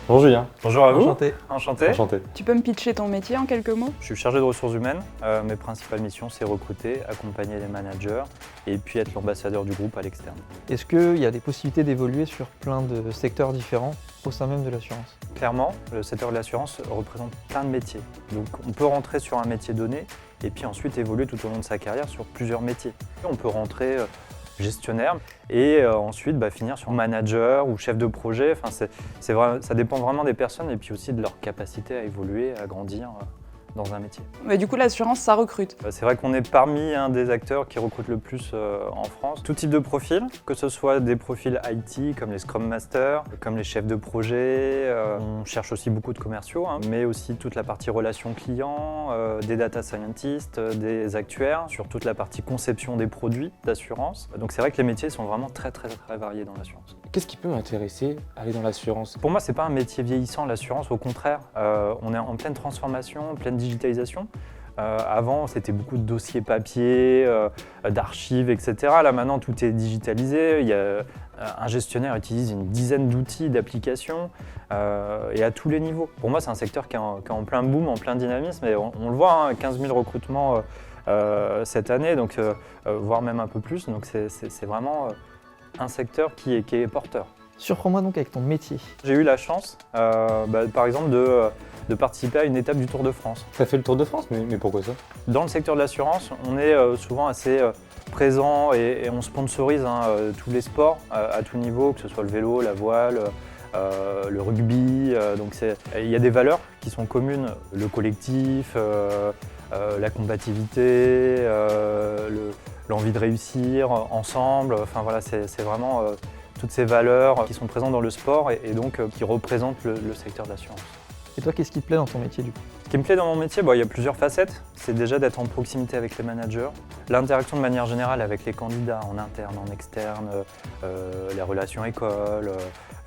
Bonjour Julien. Bonjour à vous. Enchanté. Enchanté. Enchanté. Tu peux me pitcher ton métier en quelques mots? Je suis chargé de ressources humaines. Mes principales missions, c'est recruter, accompagner les managers et puis être l'ambassadeur du groupe à l'externe. Est-ce qu'il y a des possibilités d'évoluer sur plein de secteurs différents au sein même de l'assurance? Clairement, le secteur de l'assurance représente plein de métiers. Donc on peut rentrer sur un métier donné et puis ensuite évoluer tout au long de sa carrière sur plusieurs métiers. On peut rentrer gestionnaire et ensuite finir sur manager ou chef de projet. Enfin, c'est vrai, ça dépend vraiment des personnes et puis aussi de leur capacité à évoluer, à grandir dans un métier. Mais du coup, l'assurance, ça recrute. C'est vrai qu'on est parmi un des acteurs qui recrutent le plus en France. Tout type de profil, que ce soit des profils IT comme les Scrum Masters, comme les chefs de projet. On cherche aussi beaucoup de commerciaux, mais aussi toute la partie relations clients, des data scientists, des actuaires, sur toute la partie conception des produits d'assurance. Donc c'est vrai que les métiers sont vraiment très variés dans l'assurance. Qu'est-ce qui peut m'intéresser à aller dans l'assurance? Pour moi, c'est pas un métier vieillissant, l'assurance. Au contraire, on est en pleine transformation, pleine digitalisation. Avant, c'était beaucoup de dossiers papier, d'archives, etc. Là, maintenant, tout est digitalisé. Un gestionnaire utilise une dizaine d'outils, d'applications, et à tous les niveaux. Pour moi, c'est un secteur qui est en plein boom, en plein dynamisme. Et on le voit, 15 000 recrutements cette année, donc, voire même un peu plus. Donc, c'est vraiment un secteur qui est porteur. Surprends-moi donc avec ton métier. J'ai eu la chance, par exemple, de participer à une étape du Tour de France. Ça fait le Tour de France, mais pourquoi ça? Dans le secteur de l'assurance, on est souvent assez présent et on sponsorise tous les sports à tout niveau, que ce soit le vélo, la voile, le rugby. Donc il y a des valeurs qui sont communes, le collectif, la combativité, l'envie de réussir ensemble. Enfin voilà, c'est vraiment toutes ces valeurs qui sont présentes dans le sport et donc qui représentent le secteur de l'assurance. Et toi, qu'est-ce qui te plaît dans ton métier du coup? Ce qui me plaît dans mon métier, il y a plusieurs facettes. C'est déjà d'être en proximité avec les managers, l'interaction de manière générale avec les candidats en interne, en externe, les relations écoles.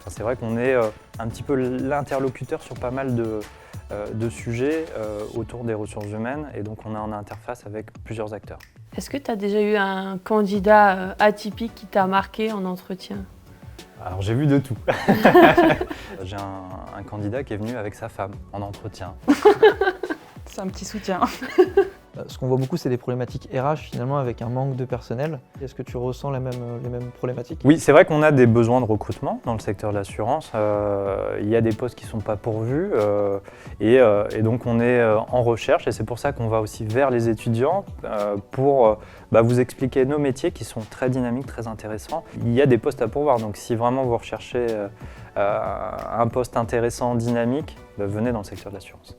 C'est vrai qu'on est un petit peu l'interlocuteur sur pas mal de sujets autour des ressources humaines et donc on est en interface avec plusieurs acteurs. Est-ce que tu as déjà eu un candidat atypique qui t'a marqué en entretien? Alors j'ai vu de tout. J'ai un candidat qui est venu avec sa femme en entretien. C'est un petit soutien. Ce qu'on voit beaucoup, c'est des problématiques RH finalement avec un manque de personnel. Est-ce que tu ressens les mêmes problématiques? Oui, c'est vrai qu'on a des besoins de recrutement dans le secteur de l'assurance. Il y a des postes qui ne sont pas pourvus et donc on est en recherche et c'est pour ça qu'on va aussi vers les étudiants pour vous expliquer nos métiers qui sont très dynamiques, très intéressants. Il y a des postes à pourvoir, donc si vraiment vous recherchez un poste intéressant, dynamique, venez dans le secteur de l'assurance.